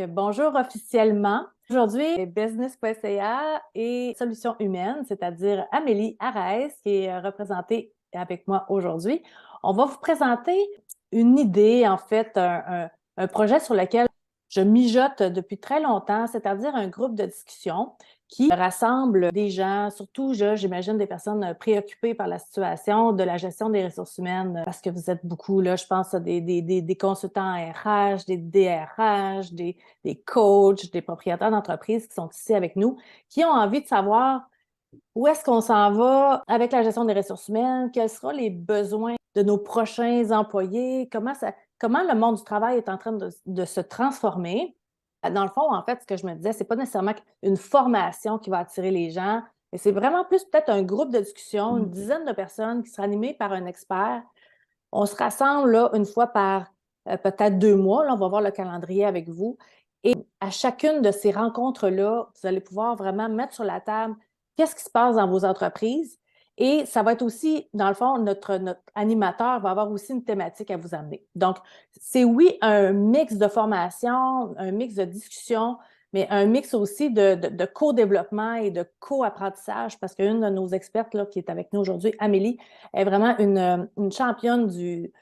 Bonjour officiellement. Aujourd'hui, Business.ca et Solutions humaines, c'est-à-dire Amélie Arès, qui est représentée avec moi aujourd'hui. On va vous présenter une idée, en fait, un projet sur lequel je mijote depuis très longtemps, c'est-à-dire un groupe de discussion qui rassemble des gens, surtout, j'imagine, des personnes préoccupées par la situation de la gestion des ressources humaines, parce que vous êtes beaucoup, là, je pense, à des consultants RH, des DRH, des coachs, des propriétaires d'entreprises qui sont ici avec nous, qui ont envie de savoir où est-ce qu'on s'en va avec la gestion des ressources humaines, quels seront les besoins de nos prochains employés, comment le monde du travail est en train de se transformer. Dans le fond, en fait, ce que je me disais, c'est pas nécessairement une formation qui va attirer les gens, mais c'est vraiment plus peut-être un groupe de discussion, une dizaine de personnes qui sera animées par un expert. On se rassemble là une fois par peut-être 2 mois. Là, on va voir le calendrier avec vous. Et à chacune de ces rencontres-là, vous allez pouvoir vraiment mettre sur la table qu'est-ce qui se passe dans vos entreprises. Et ça va être aussi, dans le fond, notre animateur va avoir aussi une thématique à vous amener. Donc, c'est oui un mix de formation, un mix de discussion, mais un mix aussi de co-développement et de co-apprentissage, parce qu'une de nos expertes là, qui est avec nous aujourd'hui, Amélie, est vraiment une championne du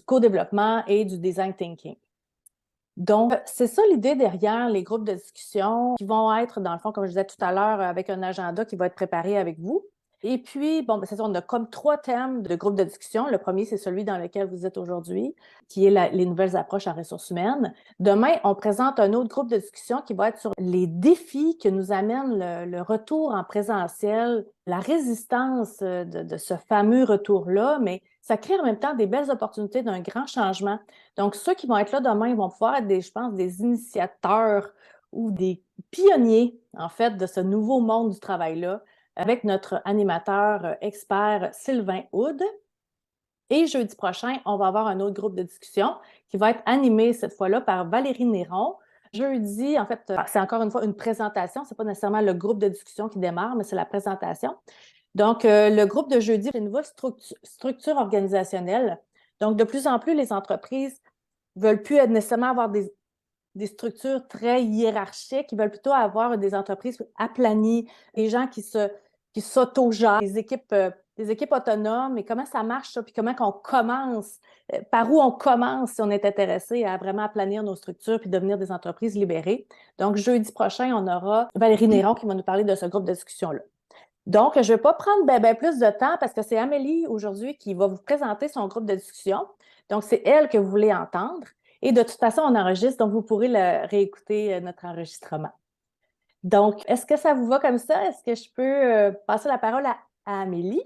co-développement et du design thinking. Donc, c'est ça l'idée derrière les groupes de discussion qui vont être, dans le fond, comme je disais tout à l'heure, avec un agenda qui va être préparé avec vous. Et puis, bon, c'est ça, on a comme 3 thèmes de groupe de discussion. Le premier, c'est celui dans lequel vous êtes aujourd'hui, qui est les nouvelles approches en ressources humaines. Demain, on présente un autre groupe de discussion qui va être sur les défis que nous amène le retour en présentiel, la résistance de ce fameux retour-là, mais ça crée en même temps des belles opportunités d'un grand changement. Donc, ceux qui vont être là demain, ils vont pouvoir être je pense, des initiateurs ou des pionniers, en fait, de ce nouveau monde du travail-là, avec notre animateur expert Sylvain Houd. Et jeudi prochain, on va avoir un autre groupe de discussion qui va être animé cette fois-là par Valérie Néron. Jeudi, en fait, c'est encore une fois une présentation. Ce n'est pas nécessairement le groupe de discussion qui démarre, mais c'est la présentation. Donc, le groupe de jeudi, c'est une nouvelle structure organisationnelle. Donc, de plus en plus, les entreprises ne veulent plus nécessairement avoir des structures très hiérarchiques. Ils veulent plutôt avoir des entreprises aplanies, des gens qui s'auto-gèrent, des équipes autonomes. Et comment ça marche, ça? Puis comment qu'on commence? Par où on commence si on est intéressé à vraiment aplanir nos structures puis devenir des entreprises libérées? Donc, jeudi prochain, on aura Valérie Néron qui va nous parler de ce groupe de discussion-là. Donc, je ne vais pas prendre ben plus de temps parce que c'est Amélie aujourd'hui qui va vous présenter son groupe de discussion. Donc, c'est elle que vous voulez entendre. Et de toute façon, on enregistre, donc vous pourrez réécouter notre enregistrement. Donc, est-ce que ça vous va comme ça? Est-ce que je peux passer la parole à Amélie?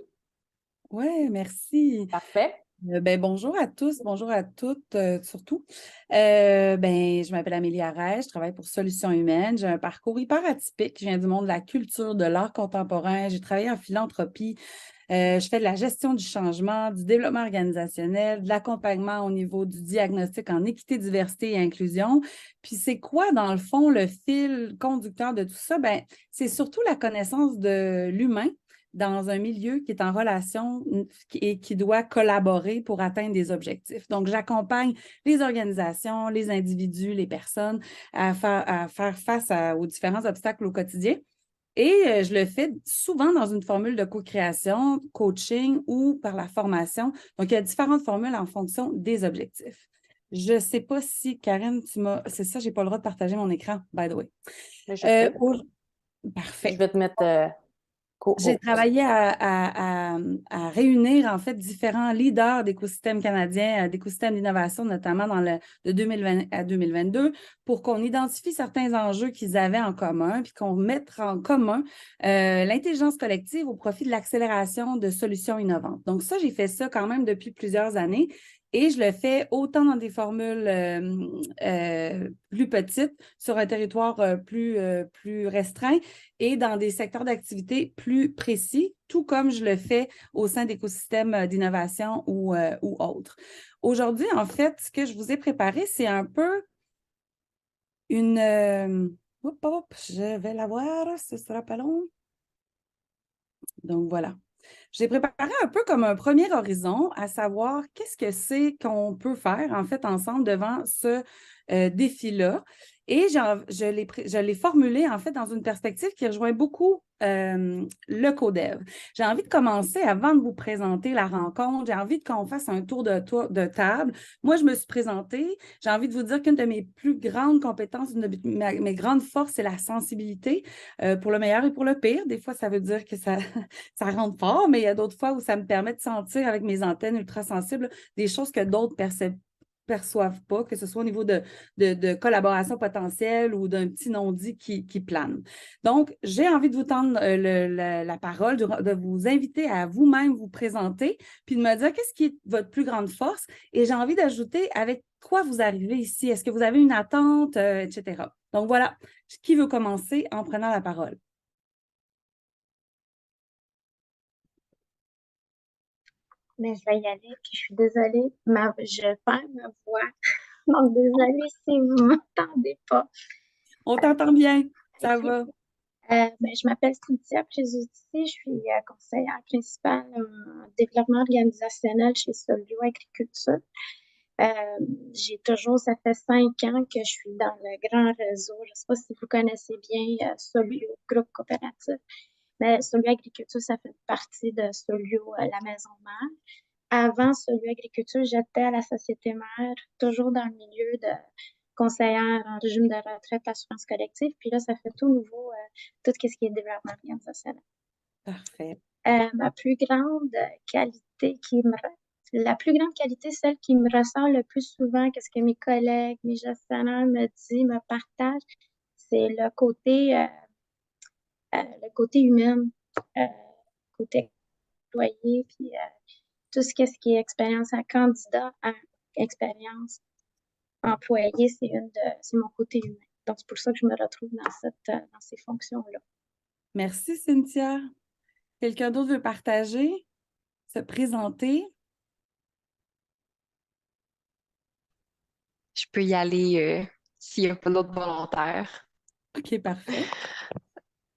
Oui, merci. Parfait. Bonjour à tous, bonjour à toutes, surtout. Je m'appelle Amélie Arès, je travaille pour Solutions humaines. J'ai un parcours hyper atypique. Je viens du monde de la culture, de l'art contemporain. J'ai travaillé en philanthropie. Je fais de la gestion du changement, du développement organisationnel, de l'accompagnement au niveau du diagnostic en équité, diversité et inclusion. Puis c'est quoi, dans le fond, le fil conducteur de tout ça? C'est surtout la connaissance de l'humain dans un milieu qui est en relation et qui doit collaborer pour atteindre des objectifs. Donc, j'accompagne les organisations, les individus, les personnes à faire face aux différents obstacles au quotidien. Et je le fais souvent dans une formule de co-création, coaching ou par la formation. Donc, il y a différentes formules en fonction des objectifs. Je ne sais pas si, Karine, tu m'as... C'est ça, je n'ai pas le droit de partager mon écran, by the way. Je sais. Je Parfait. vais te mettre J'ai co-host. travaillé à réunir en fait différents leaders d'écosystèmes canadiens, d'écosystèmes d'innovation, notamment de 2020 à 2022, pour qu'on identifie certains enjeux qu'ils avaient en commun, puis qu'on mette en commun l'intelligence collective au profit de l'accélération de solutions innovantes. Donc ça, j'ai fait ça quand même depuis plusieurs années. Et je le fais autant dans des formules plus petites, sur un territoire plus restreint, et dans des secteurs d'activité plus précis, tout comme je le fais au sein d'écosystèmes d'innovation ou autres. Aujourd'hui, en fait, ce que je vous ai préparé, c'est un peu une... je vais la voir, ce sera pas long. Donc, voilà. J'ai préparé un peu comme un premier horizon, à savoir qu'est-ce que c'est qu'on peut faire, en fait, ensemble devant ce défi-là. Et je l'ai formulé, en fait, dans une perspective qui rejoint beaucoup le codev. J'ai envie de commencer, avant de vous présenter la rencontre, j'ai envie qu'on fasse un tour de table. Moi, je me suis présentée. J'ai envie de vous dire qu'une de mes plus grandes compétences, une de mes grandes forces, c'est la sensibilité, pour le meilleur et pour le pire. Des fois, ça veut dire que ça, ça rentre fort, mais il y a d'autres fois où ça me permet de sentir avec mes antennes ultrasensibles des choses que d'autres perçoivent pas, que ce soit au niveau de collaboration potentielle ou d'un petit non-dit qui plane. Donc, j'ai envie de vous tendre la parole, de vous inviter à vous-même vous présenter, puis de me dire qu'est-ce qui est votre plus grande force. Et j'ai envie d'ajouter avec quoi vous arrivez ici. Est-ce que vous avez une attente, etc. Donc voilà, qui veut commencer en prenant la parole? Mais je vais y aller, puis je suis désolée, je perds ma voix. Donc, désolée si vous m'entendez pas. On t'entend bien, ça Ok. va. Je m'appelle Cynthia Préjudici, je suis conseillère principale en développement organisationnel chez Solio Agriculture. J'ai toujours, ça fait 5 ans que je suis dans le grand réseau. Je ne sais pas si vous connaissez bien Solio, groupe coopératif. Mais Solio Agriculture, ça fait partie de Solio, la maison mère. Avant Solio Agriculture, j'étais à la société mère, toujours dans le milieu de conseillère en régime de retraite, assurance collective. Puis là, ça fait tout nouveau, tout ce qui est développement organisationnel. Parfait. Ma plus grande qualité la plus grande qualité, celle qui me ressort le plus souvent, qu'est-ce que mes collègues, mes gestionnaires me partagent, c'est le côté humain, euh, côté employé, puis tout ce qui est expérience à candidat, à expérience employé, c'est mon côté humain. Donc, c'est pour ça que je me retrouve dans ces fonctions-là. Merci, Cynthia. Quelqu'un d'autre veut partager, se présenter? Je peux y aller s'il n'y a pas d'autres volontaires. OK, parfait.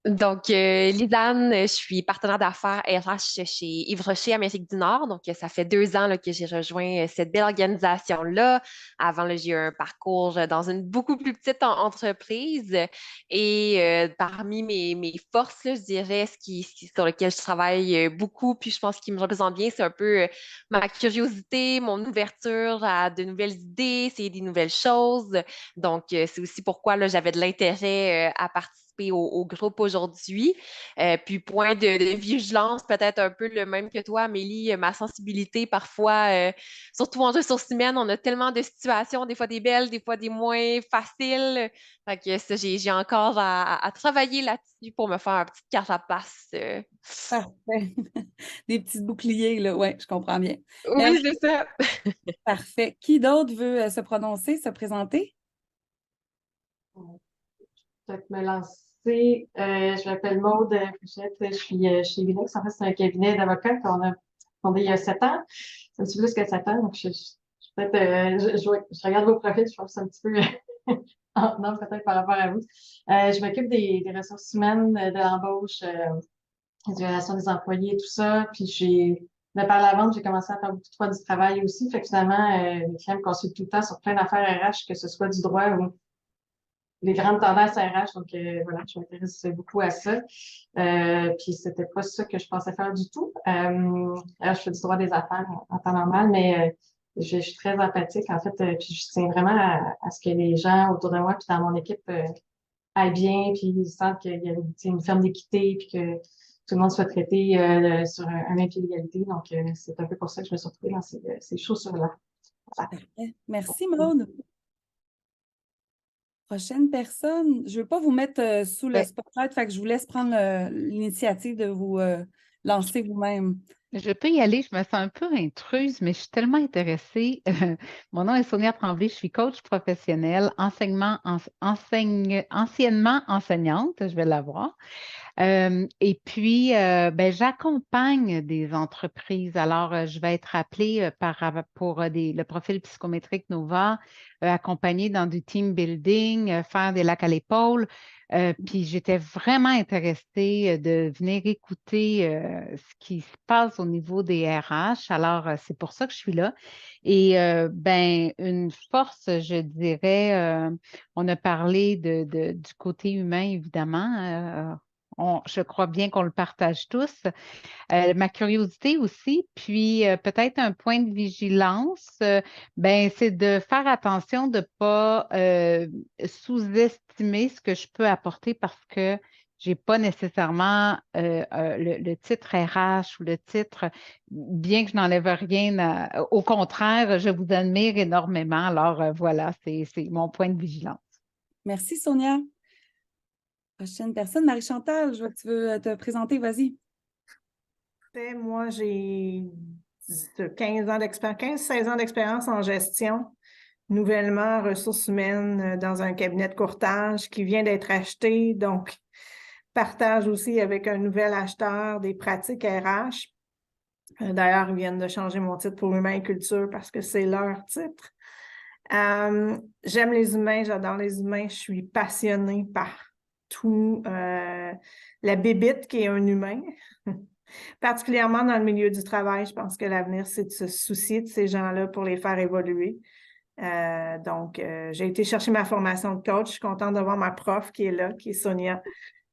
Donc, Lisanne, je suis partenaire d'affaires RH chez Yves Rocher Amérique du Nord. Donc, ça fait 2 ans là, que j'ai rejoint cette belle organisation-là. Avant, là, j'ai eu un parcours dans une beaucoup plus petite entreprise. Et parmi mes forces, là, je dirais, sur lequel je travaille beaucoup, puis je pense qu'il me représente bien, c'est un peu ma curiosité, mon ouverture à de nouvelles idées, essayer des nouvelles choses. Donc, c'est aussi pourquoi là, j'avais de l'intérêt à participer au groupe aujourd'hui. Puis point de vigilance, peut-être un peu le même que toi, Amélie, ma sensibilité parfois, surtout en ressources humaines, on a tellement de situations, des fois des belles, des fois des moins faciles. Fait que ça, j'ai encore à travailler là-dessus pour me faire un petit carapace. Parfait. Des petits boucliers, là. Oui, je comprends bien. Oui, Merci. c'est ça. Parfait. Qui d'autre veut se prononcer, se présenter? Peut-être me lancer. Je m'appelle Maude Fréchette. Je suis chez Vilex. En fait, c'est un cabinet d'avocats qu'on a fondé il y a 7 ans. C'est un petit peu plus que 7 ans. Donc, peut-être, je regarde vos profils, je trouve ça un petit peu non, peut-être par rapport à vous. Je m'occupe des ressources humaines, de l'embauche, des relations des employés, tout ça. Puis, de par la vente, j'ai commencé à faire beaucoup de fois du travail aussi. Fait que finalement, les clients me consultent tout le temps sur plein d'affaires RH, que ce soit du droit ou les grandes tendances RH. Donc, voilà, je m'intéresse beaucoup à ça. Puis, c'était pas ça que je pensais faire du tout. Alors, je fais du droit des affaires en temps normal, mais je suis très empathique, en fait. Puis, je tiens vraiment à ce que les gens autour de moi, puis dans mon équipe, aillent bien, puis ils sentent qu'il y a une ferme d'équité, puis que tout le monde soit traité sur un même pied d'égalité. Donc, c'est un peu pour ça que je me suis retrouvée dans ces chaussures-là. Voilà. Parfait. Merci, Maude. Prochaine personne. Je ne veux pas vous mettre sous le spotlight, fait que je vous laisse prendre l'initiative de vous lancer vous-même. Je peux y aller, je me sens un peu intruse, mais je suis tellement intéressée. Mon nom est Sonia Tremblay, je suis coach professionnel, anciennement enseignante, je vais l'avoir. Et puis, j'accompagne des entreprises. Alors, je vais être appelée pour le profil psychométrique Nova, accompagner dans du team building, faire des lacs à l'épaule. Puis j'étais vraiment intéressée de venir écouter ce qui se passe au niveau des RH. Alors, c'est pour ça que je suis là. Et une force, je dirais, on a parlé du côté humain, évidemment. Je crois bien qu'on le partage tous. Ma curiosité aussi, puis peut-être un point de vigilance, c'est de faire attention de ne pas sous-estimer ce que je peux apporter parce que je n'ai pas nécessairement le titre RH ou le titre, bien que je n'enlève rien, au contraire, je vous admire énormément. Alors voilà, c'est mon point de vigilance. Merci, Sonia. Prochaine personne, Marie-Chantal, je vois que tu veux te présenter, vas-y. Moi, j'ai 15 ans d'expérience, 15-16 ans d'expérience en gestion, nouvellement ressources humaines dans un cabinet de courtage qui vient d'être acheté, donc partage aussi avec un nouvel acheteur des pratiques RH. D'ailleurs, ils viennent de changer mon titre pour Humain et Culture parce que c'est leur titre. J'aime les humains, j'adore les humains, je suis passionnée par tout, la bébite qui est un humain. Particulièrement dans le milieu du travail, je pense que l'avenir, c'est de se soucier de ces gens-là pour les faire évoluer. Donc, j'ai été chercher ma formation de coach. Je suis contente de voir ma prof qui est là, qui est Sonia.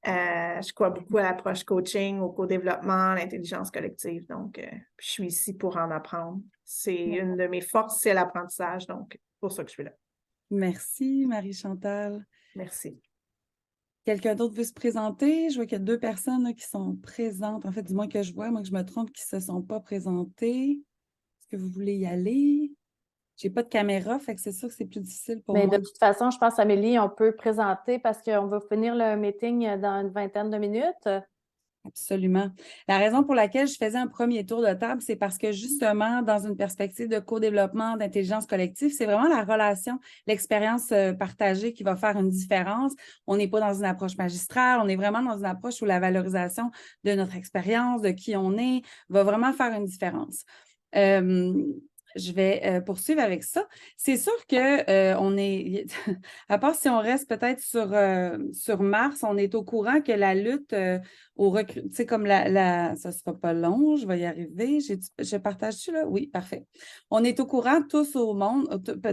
Je crois beaucoup à l'approche coaching, au co-développement, à l'intelligence collective. Donc, je suis ici pour en apprendre. C'est une de mes forces, c'est l'apprentissage. Donc, c'est pour ça que je suis là. Merci, Marie-Chantal. Merci. Quelqu'un d'autre veut se présenter? Je vois qu'il y a 2 personnes là, qui sont présentes. En fait, du moins que je vois, moi que je me trompe, qui ne se sont pas présentées. Est-ce que vous voulez y aller? Je n'ai pas de caméra, fait que c'est sûr que c'est plus difficile pour Mais moi. de toute façon, je pense, Amélie, on peut présenter parce qu'on va finir le meeting dans une vingtaine de minutes. Absolument. La raison pour laquelle je faisais un premier tour de table, c'est parce que justement, dans une perspective de co-développement, d'intelligence collective, c'est vraiment la relation, l'expérience partagée qui va faire une différence. On n'est pas dans une approche magistrale, on est vraiment dans une approche où la valorisation de notre expérience, de qui on est, va vraiment faire une différence. Je vais poursuivre avec ça. C'est sûr que on est, à part si on reste peut-être sur Mars, on est au courant que la lutte au recrutement, tu sais, comme ça ne sera pas long, je vais y arriver. Je partage-tu là? Oui, parfait. On est au courant tous au monde,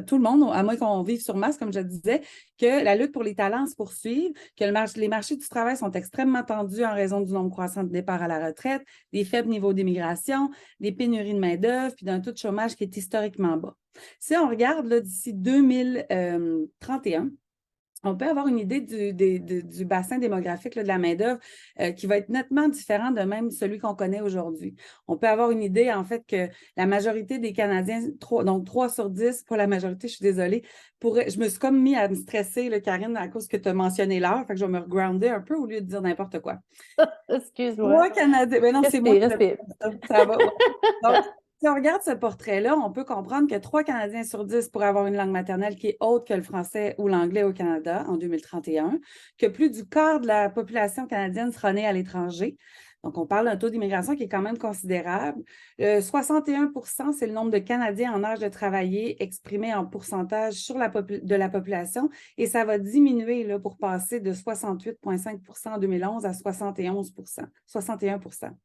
tout le monde, à moins qu'on vive sur Mars, comme je disais, que la lutte pour les talents se poursuive, que les marchés du travail sont extrêmement tendus en raison du nombre croissant de départs à la retraite, des faibles niveaux d'immigration, des pénuries de main-d'œuvre, puis d'un taux de chômage qui est historiquement bas. Si on regarde d'ici 2031, on peut avoir une idée du bassin démographique de la main-d'œuvre qui va être nettement différent de même celui qu'on connaît aujourd'hui. On peut avoir une idée, en fait, que la majorité des Canadiens, donc 3 sur 10, pas la majorité, je suis désolée, je me suis comme mis à me stresser, là, Karine, à cause que tu as mentionné l'heure, fait que je vais me regrounder un peu au lieu de dire n'importe quoi. Excuse-moi. 3 Canadiens, mais non, c'est moi. Respire. Ça va. Donc, si on regarde ce portrait-là, on peut comprendre que 3 Canadiens sur 10 pourraient avoir une langue maternelle qui est autre que le français ou l'anglais au Canada en 2031, que plus du quart de la population canadienne sera née à l'étranger. Donc, on parle d'un taux d'immigration qui est quand même considérable. 61 %, c'est le nombre de Canadiens en âge de travailler exprimé en pourcentage de la population et ça va diminuer là, pour passer de 68,5 % en 2011 à 71 %, 61 %.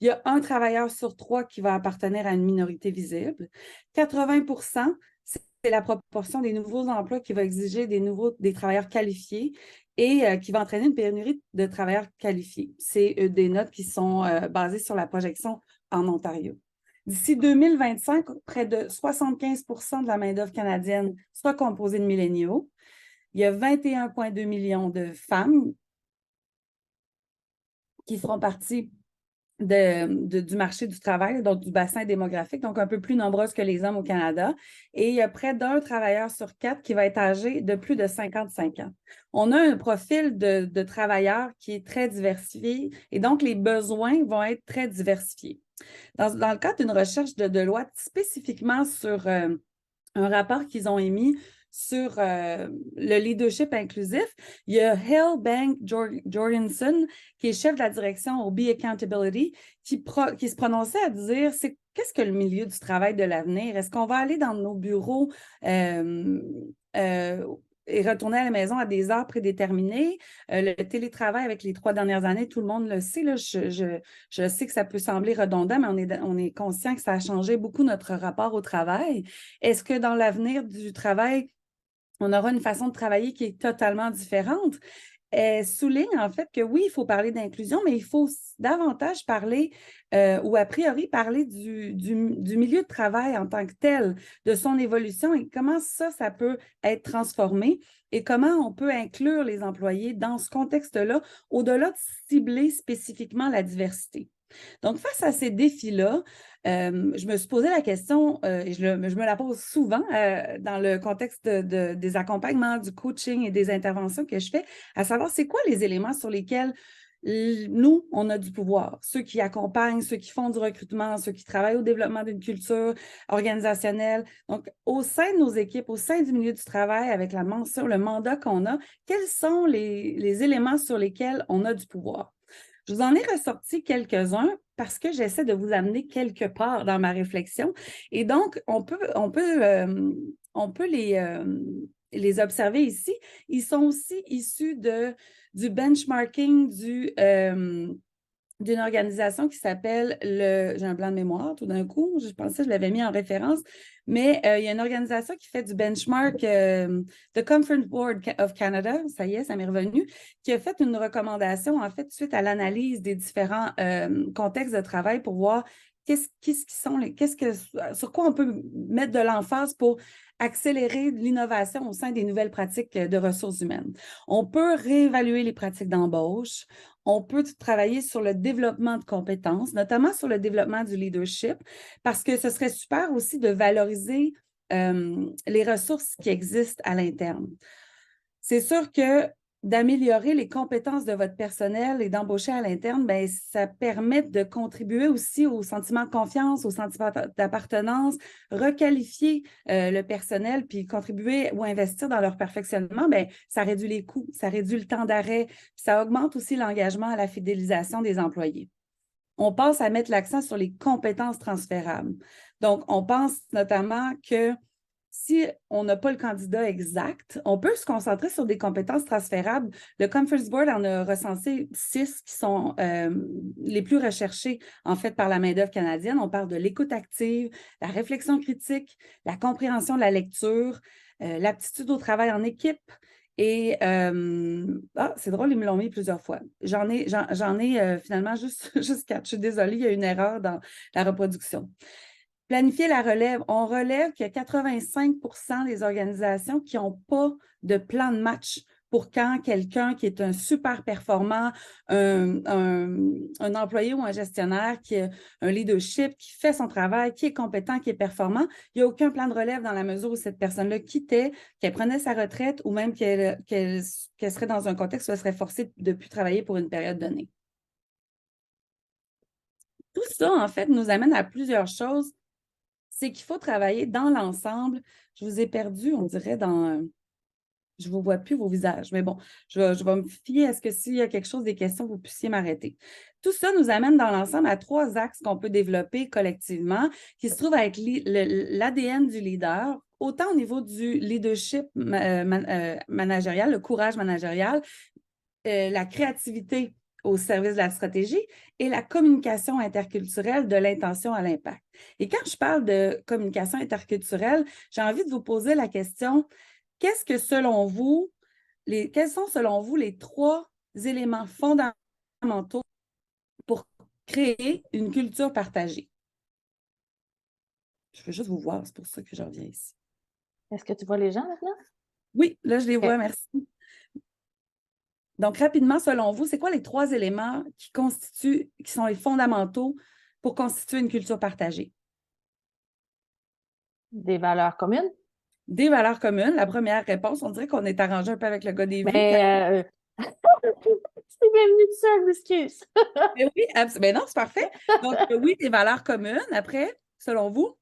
Il y a 1 travailleur sur 3 qui va appartenir à une minorité visible. 80 %, c'est la proportion des nouveaux emplois qui va exiger des travailleurs qualifiés et qui va entraîner une pénurie de travailleurs qualifiés. C'est des notes qui sont basées sur la projection en Ontario. D'ici 2025, près de 75 % de la main-d'œuvre canadienne sera composée de milléniaux. Il y a 21,2 millions de femmes qui feront partie du marché du travail, donc du bassin démographique, donc un peu plus nombreuses que les hommes au Canada. Et il y a près d'1 travailleur sur 4 qui va être âgé de plus de 55 ans. On a un profil de travailleurs qui est très diversifié et donc les besoins vont être très diversifiés. Dans le cadre d'une recherche de Deloitte, spécifiquement sur un rapport qu'ils ont émis sur le leadership inclusif. Il y a Hale Bank Jorgensen, qui est chef de la direction au Be Accountability, qui se prononçait à dire qu'est-ce que le milieu du travail de l'avenir? Est-ce qu'on va aller dans nos bureaux et retourner à la maison à des heures prédéterminées? Le télétravail avec les 3 dernières années, tout le monde le sait. Là, je sais que ça peut sembler redondant, mais on est conscient que ça a changé beaucoup notre rapport au travail. Est-ce que dans l'avenir du travail, on aura une façon de travailler qui est totalement différente? Elle souligne en fait que oui, il faut parler d'inclusion, mais il faut davantage parler ou a priori parler du milieu de travail en tant que tel, de son évolution et comment ça peut être transformé et comment on peut inclure les employés dans ce contexte-là, au-delà de cibler spécifiquement la diversité. Donc, face à ces défis-là, je me suis posé la question, et je me la pose souvent dans le contexte des accompagnements, du coaching et des interventions que je fais, à savoir c'est quoi les éléments sur lesquels nous, on a du pouvoir. Ceux qui accompagnent, ceux qui font du recrutement, ceux qui travaillent au développement d'une culture organisationnelle. Donc, au sein de nos équipes, au sein du milieu du travail, avec le mandat qu'on a, quels sont les éléments sur lesquels on a du pouvoir? Je vous en ai ressorti quelques-uns parce que j'essaie de vous amener quelque part dans ma réflexion. Et donc, on peut les observer ici. Ils sont aussi issus du benchmarking d'une organisation qui s'appelle j'ai un blanc de mémoire tout d'un coup, je pensais que je l'avais mis en référence, mais il y a une organisation qui fait du benchmark, The Conference Board of Canada, ça y est, ça m'est revenu, qui a fait une recommandation, en fait, suite à l'analyse des différents contextes de travail pour voir sur quoi on peut mettre de l'emphase pour accélérer l'innovation au sein des nouvelles pratiques de ressources humaines. On peut réévaluer les pratiques d'embauche, on peut travailler sur le développement de compétences, notamment sur le développement du leadership, parce que ce serait super aussi de valoriser les ressources qui existent à l'interne. C'est sûr que d'améliorer les compétences de votre personnel et d'embaucher à l'interne, bien, ça permet de contribuer aussi au sentiment de confiance, au sentiment d'appartenance, requalifier le personnel, puis contribuer ou investir dans leur perfectionnement, bien, ça réduit les coûts, ça réduit le temps d'arrêt, puis ça augmente aussi l'engagement à la fidélisation des employés. On pense à mettre l'accent sur les compétences transférables. Donc, on pense notamment que si on n'a pas le candidat exact, on peut se concentrer sur des compétences transférables. Le Conference Board en a recensé 6 qui sont les plus recherchées, en fait, par la main-d'œuvre canadienne. On parle de l'écoute active, la réflexion critique, la compréhension de la lecture, l'aptitude au travail en équipe. Et, c'est drôle, ils me l'ont mis plusieurs fois. J'en ai finalement juste 4. Je suis désolée, il y a une erreur dans la reproduction. Planifier la relève. On relève qu'il y a 85% des organisations qui n'ont pas de plan de match pour quand quelqu'un qui est un super performant, un employé ou un gestionnaire qui a un leadership, qui fait son travail, qui est compétent, qui est performant, il n'y a aucun plan de relève dans la mesure où cette personne-là quittait, qu'elle prenait sa retraite ou même qu'elle serait dans un contexte où elle serait forcée de ne plus travailler pour une période donnée. Tout ça, en fait, nous amène à plusieurs choses. C'est qu'il faut travailler dans l'ensemble. Je vous ai perdu, on dirait, je ne vous vois plus vos visages, mais bon, je vais me fier à ce que s'il y a quelque chose, des questions, vous puissiez m'arrêter. Tout ça nous amène dans l'ensemble à 3 axes qu'on peut développer collectivement, qui se trouvent à être l'ADN du leader, autant au niveau du leadership managérial, le courage managérial, la créativité au service de la stratégie et la communication interculturelle de l'intention à l'impact. Et quand je parle de communication interculturelle, j'ai envie de vous poser la question, quels sont selon vous les 3 éléments fondamentaux pour créer une culture partagée? Je veux juste vous voir, c'est pour ça que je reviens ici. Est-ce que tu vois les gens maintenant? Oui, là, je les vois, merci. Donc, rapidement, selon vous, c'est quoi les 3 éléments qui sont les fondamentaux pour constituer une culture partagée? Des valeurs communes? Des valeurs communes. La première réponse, on dirait qu'on est arrangé un peu avec le gars des vues. Mais c'est bienvenu tout seul, excuse. Mais oui, mais non, c'est parfait. Donc, oui, des valeurs communes. Après, selon vous?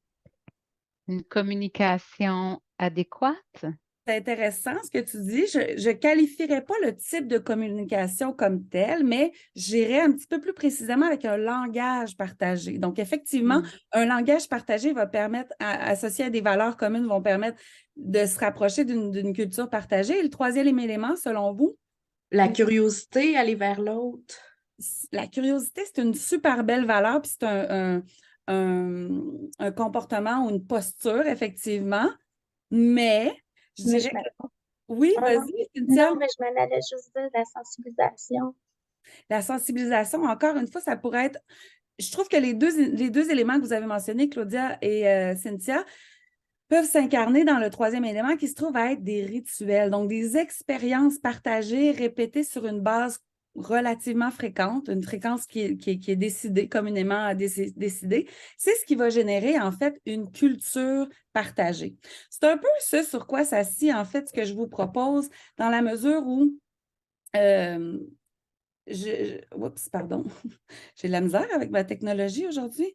Une communication adéquate. C'est intéressant ce que tu dis. Je ne qualifierais pas le type de communication comme tel, mais j'irais un petit peu plus précisément avec un langage partagé. Donc, effectivement, un langage partagé va permettre, associé à des valeurs communes, vont permettre de se rapprocher d'une culture partagée. Et le troisième élément, selon vous? La curiosité, aller vers l'autre. La curiosité, c'est une super belle valeur, puis c'est un comportement ou une posture, effectivement. Mais je Mais dirais je me- que oui, Pardon. vas-y, Cynthia. Non, mais je m'en allais juste dire la sensibilisation. La sensibilisation, encore une fois, ça pourrait être. Je trouve que les deux éléments que vous avez mentionnés, Claudia et Cynthia, peuvent s'incarner dans le troisième élément qui se trouve à être des rituels, donc des expériences partagées, répétées sur une base relativement fréquente, une fréquence qui est décidée, communément décidée. C'est ce qui va générer, en fait, une culture partagée. C'est un peu ce sur quoi s'assit, en fait, ce que je vous propose, dans la mesure où oups, pardon. J'ai de la misère avec ma technologie aujourd'hui.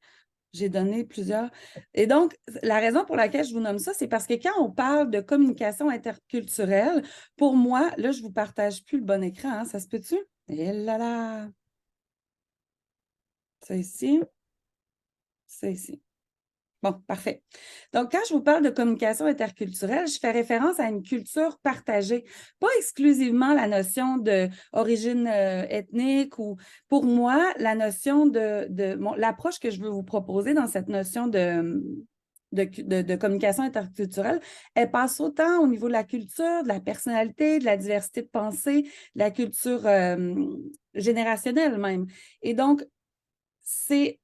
J'ai donné plusieurs. Et donc, la raison pour laquelle je vous nomme ça, c'est parce que quand on parle de communication interculturelle, pour moi, là, je ne vous partage plus le bon écran, hein, ça se peut-tu? Et là là! C'est ici. C'est ici. Bon, parfait. Donc, quand je vous parle de communication interculturelle, je fais référence à une culture partagée, pas exclusivement la notion d'origine ethnique ou, pour moi, la notion l'approche que je veux vous proposer dans cette notion de communication interculturelle, elle passe autant au niveau de la culture, de la personnalité, de la diversité de pensée, de la culture générationnelle même. Et donc, c'est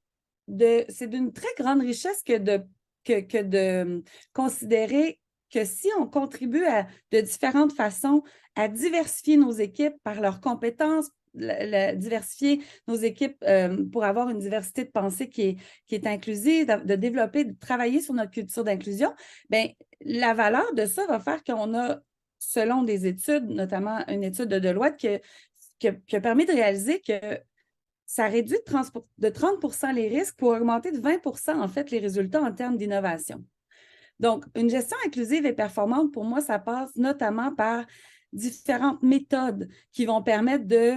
d'une très grande richesse que de considérer que si on contribue de différentes façons à diversifier nos équipes par leurs compétences, diversifier nos équipes pour avoir une diversité de pensée qui est inclusive, de développer, de travailler sur notre culture d'inclusion, bien, la valeur de ça va faire qu'on a, selon des études, notamment une étude de Deloitte qui a permis de réaliser que ça réduit de 30 les risques pour augmenter de 20 en fait les résultats en termes d'innovation. Donc, une gestion inclusive et performante, pour moi, ça passe notamment par différentes méthodes qui vont permettre de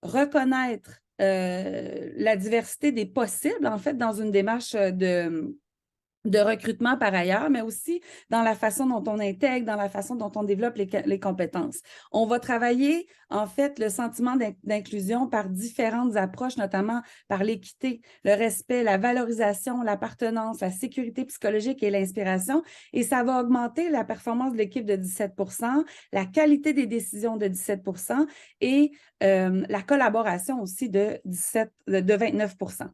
reconnaître la diversité des possibles, en fait, dans une démarche de recrutement par ailleurs, mais aussi dans la façon dont on intègre, dans la façon dont on développe les compétences. On va travailler, en fait, le sentiment d'inclusion par différentes approches, notamment par l'équité, le respect, la valorisation, l'appartenance, la sécurité psychologique et l'inspiration. Et ça va augmenter la performance de l'équipe de 17 %, la qualité des décisions de 17 % et la collaboration aussi de 29 %.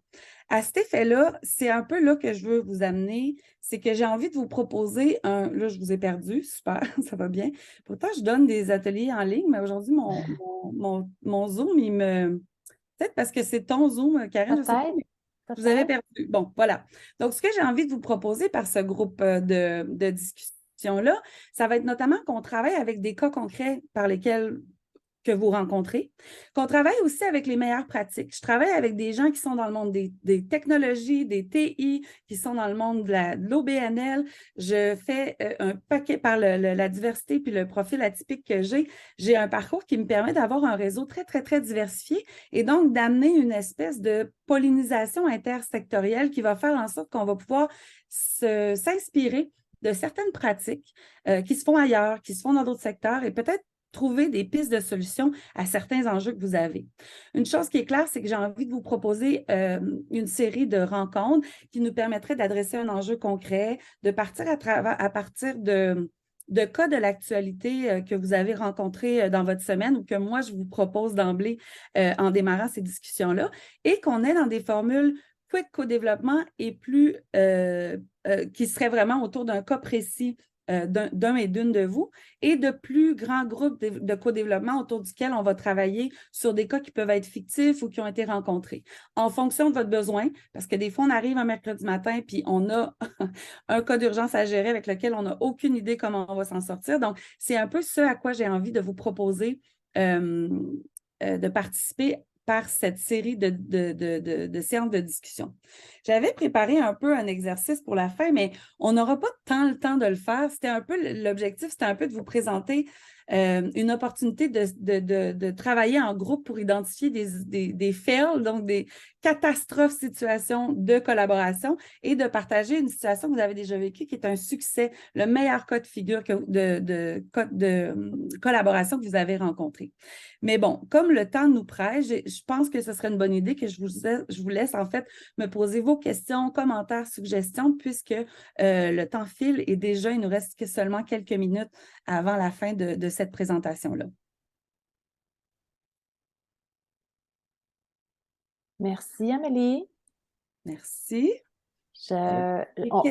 À cet effet-là, c'est un peu là que je veux vous amener, c'est que j'ai envie de vous proposer là, je vous ai perdu, super, ça va bien. Pourtant, je donne des ateliers en ligne, mais aujourd'hui, mon Zoom, peut-être parce que c'est ton Zoom, Karine, je ne sais pas, mais vous avez perdu. Bon, voilà. Donc, ce que j'ai envie de vous proposer par ce groupe de discussion-là, ça va être notamment qu'on travaille avec des cas concrets par lesquels que vous rencontrez, qu'on travaille aussi avec les meilleures pratiques. Je travaille avec des gens qui sont dans le monde des technologies, des TI, qui sont dans le monde de l'OBNL. Je fais un paquet par la diversité puis le profil atypique que j'ai. J'ai un parcours qui me permet d'avoir un réseau très, très, très diversifié et donc d'amener une espèce de pollinisation intersectorielle qui va faire en sorte qu'on va pouvoir s'inspirer de certaines pratiques qui se font ailleurs, qui se font dans d'autres secteurs et peut-être trouver des pistes de solutions à certains enjeux que vous avez. Une chose qui est claire, c'est que j'ai envie de vous proposer une série de rencontres qui nous permettraient d'adresser un enjeu concret, de partir à partir de cas de l'actualité que vous avez rencontrés dans votre semaine ou que moi, je vous propose d'emblée en démarrant ces discussions-là et qu'on est dans des formules quick co-développement et plus qui seraient vraiment autour d'un cas précis d'un et d'une de vous et de plus grands groupes de co-développement autour duquel on va travailler sur des cas qui peuvent être fictifs ou qui ont été rencontrés. En fonction de votre besoin, parce que des fois, on arrive un mercredi matin puis on a un cas d'urgence à gérer avec lequel on n'a aucune idée comment on va s'en sortir. Donc, c'est un peu ce à quoi j'ai envie de vous proposer de participer par cette série de séances de discussion. J'avais préparé un peu un exercice pour la fin, mais on n'aura pas tant le temps de le faire. C'était un peu l'objectif, c'était un peu de vous présenter une opportunité de travailler en groupe pour identifier des fails, donc des catastrophes, situations de collaboration et de partager une situation que vous avez déjà vécue qui est un succès, le meilleur cas de figure de collaboration que vous avez rencontré. Mais bon, comme le temps nous presse, je pense que ce serait une bonne idée que je vous laisse en fait me poser vos questions, commentaires, suggestions, puisque le temps file et déjà, il nous reste que seulement quelques minutes avant la fin de cette présentation-là. Merci, Amélie. Merci.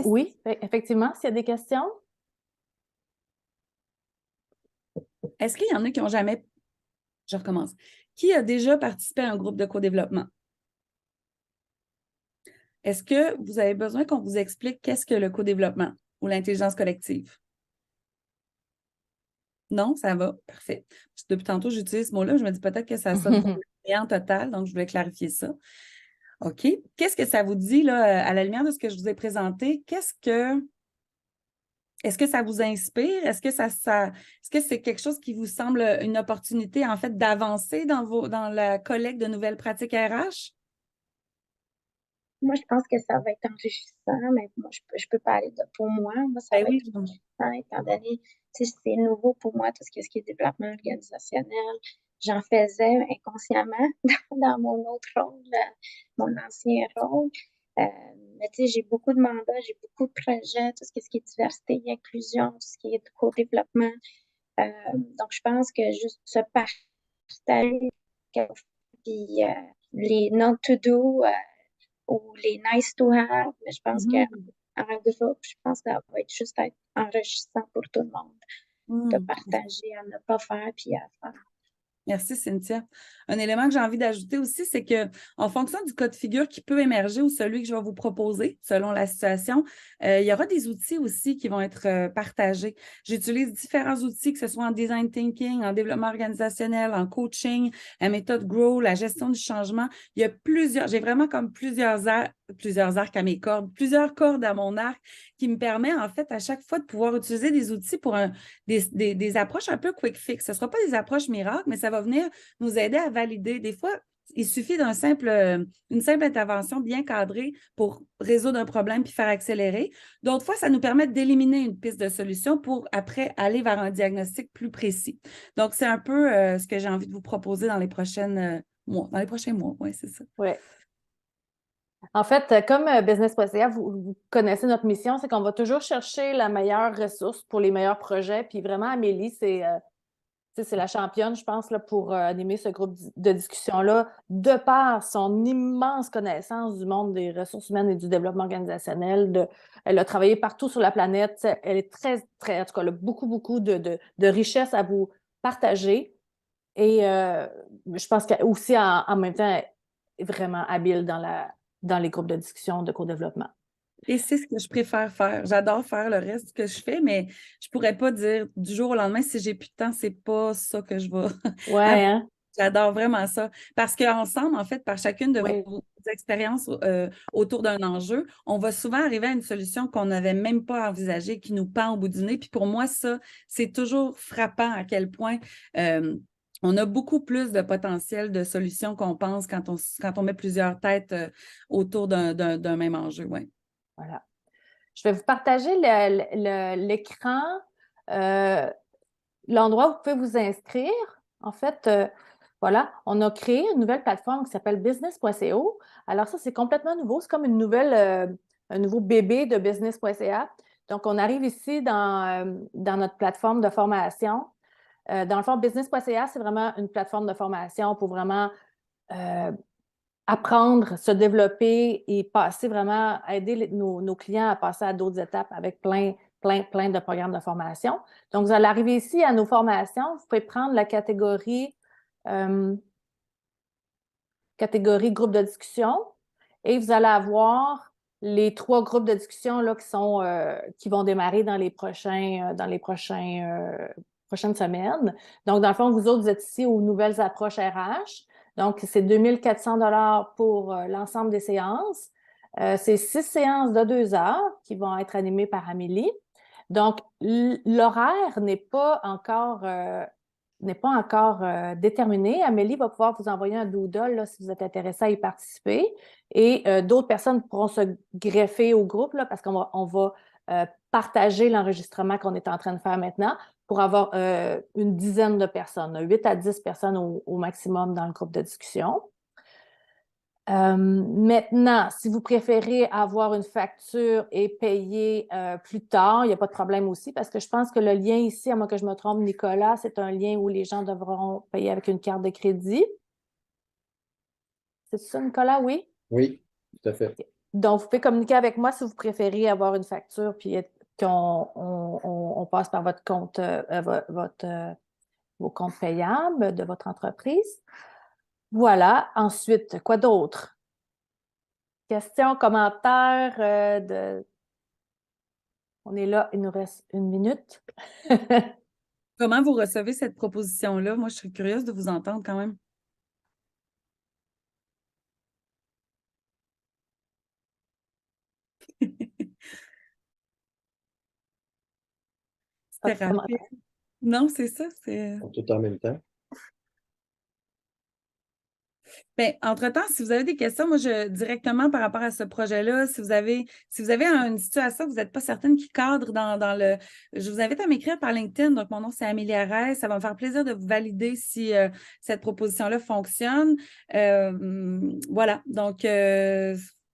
Oui, effectivement, s'il y a des questions. Est-ce qu'il y en a qui n'ont jamais... Je recommence. Qui a déjà participé à un groupe de co-développement? Est-ce que vous avez besoin qu'on vous explique qu'est-ce que le co-développement ou l'intelligence collective? Non, ça va. Parfait. Depuis tantôt, j'utilise ce mot-là. Je me dis peut-être que ça sonne comme en total, donc je voulais clarifier ça. OK. Qu'est-ce que ça vous dit, là, à la lumière de ce que je vous ai présenté? Est-ce que ça vous inspire? Est-ce que est-ce que c'est quelque chose qui vous semble une opportunité, en fait, d'avancer dans la collecte de nouvelles pratiques RH? Moi, je pense que ça va être enrichissant, mais moi, je peux parler pour moi. Moi, ça va être enrichissant, étant donné, tu sais, c'est nouveau pour moi, tout ce qui est développement organisationnel. J'en faisais inconsciemment dans mon autre rôle, mon ancien rôle. Mais tu sais, j'ai beaucoup de mandats, j'ai beaucoup de projets, tout ce qui est diversité et inclusion, tout ce qui est co-développement. Donc, je pense que juste se partager, puis les not-to-do, ou les nice to have, mais je pense qu'en groupe, je pense que ça va être juste enrichissant pour tout le monde de partager à ne pas faire puis à faire. Merci, Cynthia. Un élément que j'ai envie d'ajouter aussi, c'est qu'en fonction du cas de figure qui peut émerger ou celui que je vais vous proposer, selon la situation, il y aura des outils aussi qui vont être partagés. J'utilise différents outils, que ce soit en design thinking, en développement organisationnel, en coaching, la méthode Grow, la gestion du changement. Il y a j'ai vraiment comme plusieurs arcs à mes cordes, plusieurs cordes à mon arc qui me permet en fait à chaque fois de pouvoir utiliser des outils pour des approches un peu quick fix. Ce ne sera pas des approches miracles, mais ça va venir nous aider à valider. Des fois, il suffit d'une simple intervention bien cadrée pour résoudre un problème puis faire accélérer. D'autres fois, ça nous permet d'éliminer une piste de solution pour après aller vers un diagnostic plus précis. Donc, c'est un peu ce que j'ai envie de vous proposer dans les prochains mois. Oui, c'est ça. Oui. En fait, comme Business.ca, vous connaissez notre mission, c'est qu'on va toujours chercher la meilleure ressource pour les meilleurs projets. Puis vraiment, Amélie, c'est la championne, je pense, là, pour animer ce groupe de discussion-là, de par son immense connaissance du monde des ressources humaines et du développement organisationnel. Elle a travaillé partout sur la planète. Elle est très, très, en tout cas, elle a beaucoup, beaucoup de richesses à vous partager. Et je pense qu'elle aussi, en même temps, elle est vraiment habile dans les groupes de discussion de co-développement. Et c'est ce que je préfère faire. J'adore faire le reste que je fais, mais je ne pourrais pas dire du jour au lendemain, si j'ai plus de temps, c'est pas ça que je vais. Ouais, hein? J'adore vraiment ça. Parce qu'ensemble, en fait, par chacune de vos expériences autour d'un enjeu, on va souvent arriver à une solution qu'on n'avait même pas envisagée, qui nous pend au bout du nez. Puis pour moi, ça, c'est toujours frappant à quel point on a beaucoup plus de potentiel de solutions qu'on pense quand on met plusieurs têtes autour d'un même enjeu. Ouais. Voilà. Je vais vous partager l'écran, l'endroit où vous pouvez vous inscrire. En fait, voilà, on a créé une nouvelle plateforme qui s'appelle business.co. Alors ça, c'est complètement nouveau. C'est comme un nouveau bébé de business.ca. Donc, on arrive ici dans notre plateforme de formation. Dans le fond, business.ca, c'est vraiment une plateforme de formation pour vraiment apprendre, se développer et passer vraiment, aider nos clients à passer à d'autres étapes avec plein de programmes de formation. Donc, vous allez arriver ici à nos formations. Vous pouvez prendre la catégorie groupe de discussion et vous allez avoir les 3 groupes de discussion là, qui vont démarrer dans les prochaines semaines. Donc, dans le fond, vous autres, vous êtes ici aux nouvelles approches RH. Donc, c'est 2400 $ pour l'ensemble des séances. C'est 6 séances de 2 heures qui vont être animées par Amélie. Donc, l'horaire n'est pas encore déterminé. Amélie va pouvoir vous envoyer un doodle là, si vous êtes intéressé à y participer. Et d'autres personnes pourront se greffer au groupe là, parce qu'on va partager l'enregistrement qu'on est en train de faire maintenant pour avoir une dizaine de personnes, 8 à 10 personnes au maximum dans le groupe de discussion. Maintenant, si vous préférez avoir une facture et payer plus tard, il n'y a pas de problème aussi parce que je pense que le lien ici, à moins que je me trompe, Nicolas, c'est un lien où les gens devront payer avec une carte de crédit. C'est ça, Nicolas? Oui? Oui, tout à fait. Donc, vous pouvez communiquer avec moi si vous préférez avoir une facture puis qu'on passe par votre compte, vos comptes payables de votre entreprise. Voilà. Ensuite, quoi d'autre? Questions, commentaires On est là, il nous reste 1 minute. Comment vous recevez cette proposition-là? Moi, je serais curieuse de vous entendre quand même. C'était rapide. Non, c'est ça. Tout en même temps. Bien, entre-temps, si vous avez des questions, moi, directement par rapport à ce projet-là, si vous avez une situation que vous n'êtes pas certaine qui cadre dans le... Je vous invite à m'écrire par LinkedIn. Donc, mon nom, c'est Amélie Arès. Ça va me faire plaisir de vous valider si cette proposition-là fonctionne. Voilà. Donc,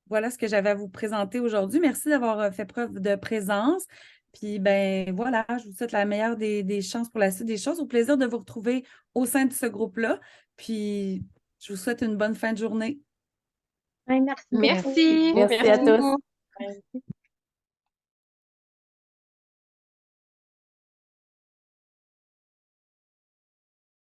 voilà ce que j'avais à vous présenter aujourd'hui. Merci d'avoir fait preuve de présence. Puis, ben voilà, je vous souhaite la meilleure des chances pour la suite des choses. Au plaisir de vous retrouver au sein de ce groupe-là. Puis, je vous souhaite une bonne fin de journée. Ouais, merci beaucoup. Merci. Merci à tous. beaucoup.